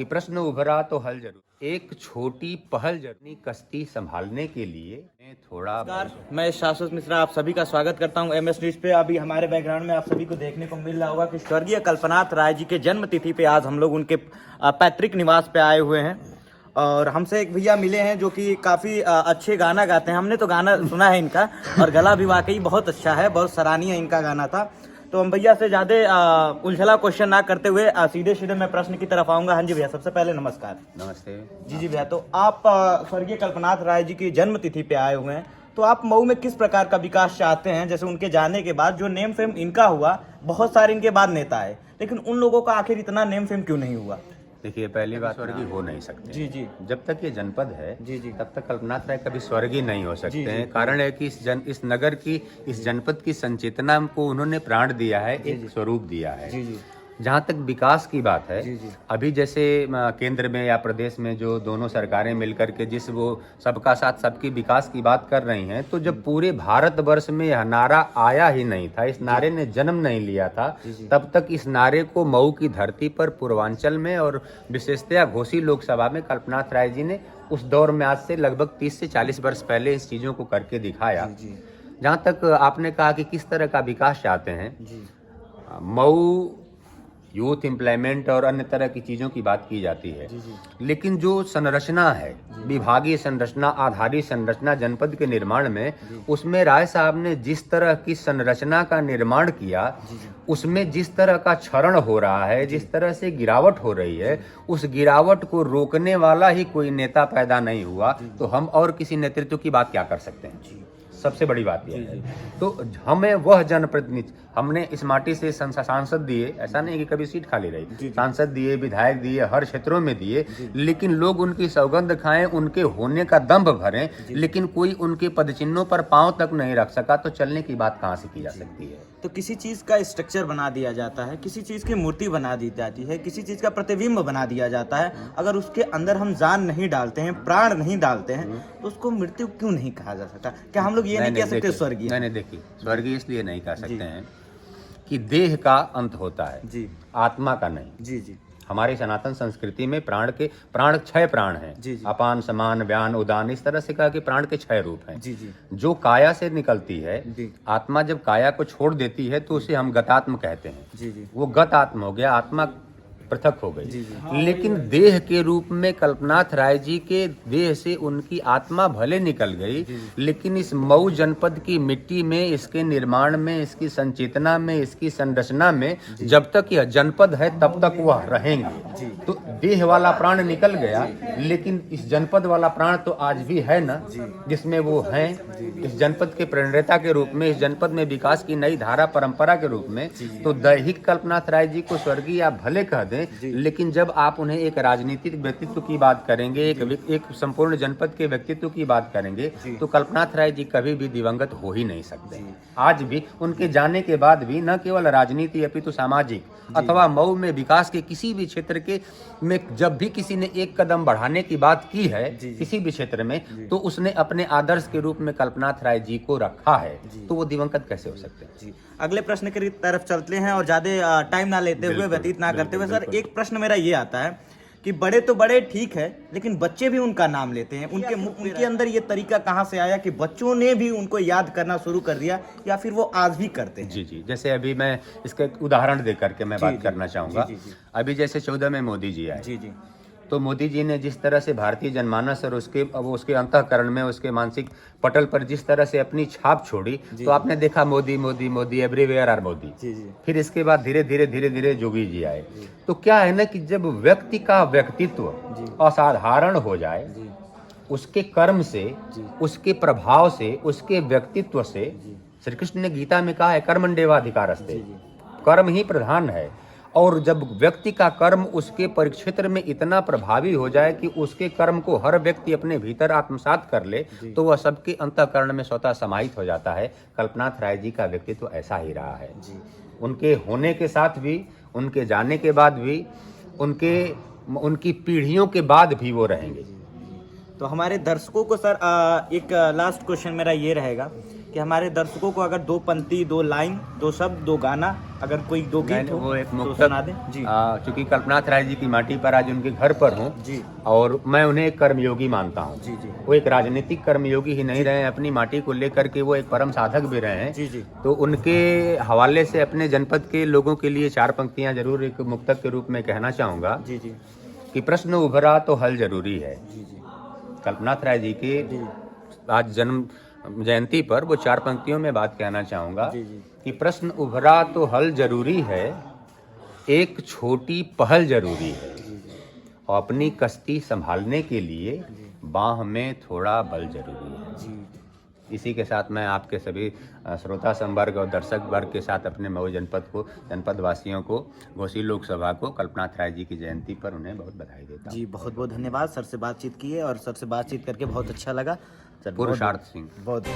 कि प्रश्न उभरा तो हल जरूर। एक छोटी पहल जरूरी कश्ती संभालने के लिए थोड़ा। मैं शाश्वत मिश्रा आप सभी का स्वागत करता हूं एमएस न्यूज पे। अभी हमारे बैकग्राउंड में आप सभी को देखने को मिल रहा होगा कि स्वर्गीय कल्पनाथ राय जी के जन्म तिथि पे आज हम लोग उनके पैतृक निवास पे आए हुए हैं। और हमसे एक भैया मिले हैं जो कि काफ़ी अच्छे गाना गाते हैं। हमने तो गाना सुना है इनका और गला भी वाकई बहुत अच्छा है, बहुत सराहनीय इनका गाना था। तो हम भैया से ज़्यादा उलझला क्वेश्चन ना करते हुए सीधे सीधे मैं प्रश्न की तरफ आऊँगा। हाँ जी भैया, सबसे पहले नमस्कार। नमस्ते जी भैया, तो आप स्वर्गीय कल्पनाथ राय जी की जन्म तिथि पे आए हुए हैं, तो आप मऊ में किस प्रकार का विकास चाहते हैं? जैसे उनके जाने के बाद जो नेम फेम इनका हुआ, बहुत सारे इनके बाद नेता आए, लेकिन उन लोगों का आखिर इतना नेम फेम क्यों नहीं हुआ? देखिए, पहली बात स्वर्गीय हो नहीं सकते। जी जी जब तक ये जनपद है जी जी तब तक कल्पनाथ राय कभी स्वर्गीय नहीं हो सकते जी, हैं। जी। कारण है कि इस नगर की, इस जनपद की संचेतना को उन्होंने प्राण दिया है, जी, एक जी। स्वरूप दिया है। जी जी जहाँ तक विकास की बात है, जी, जी। अभी जैसे केंद्र में या प्रदेश में जो दोनों सरकारें मिलकर के जिस वो सबका साथ सबकी विकास की बात कर रही हैं, तो जब पूरे भारतवर्ष में यह नारा आया ही नहीं था, इस नारे ने जन्म नहीं लिया था, तब तक इस नारे को मऊ की धरती पर पूर्वांचल में और विशेषतया घोसी लोकसभा में कल्पनाथ राय जी ने उस दौर में आज से लगभग 30 से 40 वर्ष पहले इस चीज़ों को करके दिखाया। जी जहाँ तक आपने कहा कि किस तरह का विकास चाहते हैं, जी मऊ यूथ एम्प्लॉयमेंट और अन्य तरह की चीज़ों की बात की जाती है, लेकिन जो संरचना है, विभागीय संरचना, आधारित संरचना जनपद के निर्माण में, उसमें राय साहब ने जिस तरह की संरचना का निर्माण किया, उसमें जिस तरह का क्षरण हो रहा है, जिस तरह से गिरावट हो रही है, उस गिरावट को रोकने वाला ही कोई नेता पैदा नहीं हुआ, तो हम और किसी नेतृत्व की बात क्या कर सकते हैं? सबसे बड़ी बात यह है। तो हमें वह जनप्रतिनिधि, हमने इस माटी से सांसद दिए, ऐसा नहीं कि कभी सीट खाली रही, सांसद दिए, विधायक दिए, हर क्षेत्रों में दिए, लेकिन लोग उनकी सौगंध खाएं, उनके होने का दंभ भरें, लेकिन कोई उनके पदचिन्हों पर पांव तक नहीं रख सका, तो चलने की बात कहां से की जा सकती है? तो किसी चीज़ का स्ट्रक्चर बना दिया जाता है, किसी चीज़ की मूर्ति बना दी जाती है, किसी चीज़ का प्रतिबिंब बना दिया जाता है, अगर उसके अंदर हम जान नहीं डालते हैं, प्राण नहीं डालते हैं, तो उसको मृत्यु क्यों नहीं कहा जा सकता? क्या हम लोग ये नहीं कह सकते स्वर्गीय? नहीं, देखिए, स्वर्गीय इसलिए नहीं कह सकते हैं कि देह का अंत होता है, जी आत्मा का नहीं। जी जी हमारी सनातन संस्कृति में प्राण 6 प्राण हैं, जी, जी। अपान, समान, व्यान, उदान, इस तरह से कहा कि प्राण के 6 रूप हैं। जी जी जो काया से निकलती है, जी आत्मा जब काया को छोड़ देती है तो उसे हम गतात्म कहते हैं। जी जी वो गत आत्मा हो गया, आत्मा पृथक हो गई। जी, जी। लेकिन देह के रूप में कल्पनाथ राय जी के देह से उनकी आत्मा भले निकल गई, लेकिन इस मऊ जनपद की मिट्टी में, इसके निर्माण में, इसकी संचेतना में, इसकी संरचना में, जब तक यह जनपद है तब तक वह रहेंगे। तो देह वाला प्राण निकल गया, लेकिन इस जनपद वाला प्राण तो आज भी है ना, जिसमें वो हैं, इस जनपद के प्रणेता के रूप में, इस जनपद में विकास की नई धारा परंपरा के रूप में। तो दैहिक कल्पनाथ राय जी को स्वर्गीय आप भले कह दें, लेकिन जब आप उन्हें एक राजनीतिक व्यक्तित्व की बात करेंगे, एक संपूर्ण जनपद के व्यक्तित्व की बात करेंगे, तो कल्पनाथ राय जी कभी भी दिवंगत हो ही नहीं सकते। आज भी उनके जाने के बाद भी न केवल राजनीति अपितु सामाजिक अथवा मऊ में विकास के किसी भी क्षेत्र के में जब भी किसी ने एक कदम बढ़ाने की बात की है, किसी भी क्षेत्र में, तो उसने अपने आदर्श के रूप में कल्पनाथ राय जी को रखा है, तो वो दिवंगत कैसे हो सकते हैं? जी। अगले प्रश्न की तरफ चलते हैं और ज्यादा टाइम ना लेते हुए, व्यतीत ना करते हुए, सर एक प्रश्न मेरा ये आता है कि बड़े तो बड़े ठीक है, लेकिन बच्चे भी उनका नाम लेते हैं। उनके अंदर ये तरीका कहाँ से आया कि बच्चों ने भी उनको याद करना शुरू कर दिया, या फिर वो आज भी करते हैं? जी जी, जैसे अभी मैं इसका एक उदाहरण दे करके मैं बात करना चाहूँगा। अभी जैसे 14 में मोदी जी आए, जी जी तो मोदी जी ने जिस तरह से भारतीय जनमानस और उसके अंतःकरण में, उसके मानसिक पटल पर जिस तरह से अपनी छाप छोड़ी, तो आपने देखा मोदी मोदी मोदी, एवरीवेयर आर मोदी। जी जी फिर इसके बाद धीरे धीरे जोगी जी आए। तो क्या है ना कि जब व्यक्ति का व्यक्तित्व असाधारण हो जाए, उसके कर्म से, उसके प्रभाव से, उसके व्यक्तित्व से, श्री कृष्ण ने गीता में कहा है कर्मण्येवाधिकारस्ते, कर्म ही प्रधान है। और जब व्यक्ति का कर्म उसके परिक्षेत्र में इतना प्रभावी हो जाए कि उसके कर्म को हर व्यक्ति अपने भीतर आत्मसात कर ले, तो वह सबके अंतःकरण में स्वतः समाहित हो जाता है। कल्पनाथ राय जी का व्यक्तित्व ऐसा ही रहा है। उनके होने के साथ भी, उनके जाने के बाद भी, उनकी पीढ़ियों के बाद भी वो रहेंगे। तो हमारे दर्शकों को सर एक लास्ट क्वेश्चन मेरा ये रहेगा कि हमारे दर्शकों को अगर दो पंक्ति, दो लाइन, दो शब्द, दो गाना, अगर कोई दो गीत हो वो एक तो मुक्तक सुना दें जी। चूंकि कल्पनाथ राय जी की माटी पर आज उनके घर पर हूँ जी और मैं उन्हें एक कर्मयोगी मानता हूँ। जी जी वो एक राजनीतिक कर्मयोगी ही नहीं रहे हैं, अपनी माटी को लेकर के वो एक परम साधक भी रहे हैं। जी जी तो उनके हवाले से अपने जनपद के लोगों के लिए 4 पंक्तियां जरूर एक मुक्तक के रूप में कहना चाहूँगा जी जी कि प्रश्न उभरा तो हल जरूरी है। जी जी कल्पनाथ राय जी के जी आज जन्म जयंती पर वो 4 पंक्तियों में बात कहना चाहूँगा जी जी कि प्रश्न उभरा तो हल जरूरी है, एक छोटी पहल जरूरी है, और अपनी कश्ती संभालने के लिए बाह में थोड़ा बल जरूरी है। जी इसी के साथ मैं आपके सभी श्रोता संवर्ग और दर्शक वर्ग के साथ अपने मऊ जनपद को, जनपद वासियों को, घोसी लोकसभा को कल्पनाथ राय जी की जयंती पर उन्हें बहुत बधाई देता हूँ। जी बहुत बहुत धन्यवाद। सर से बातचीत किए और सर से बातचीत करके बहुत अच्छा लगा सर। पुरुषार्थ सिंह। बहुत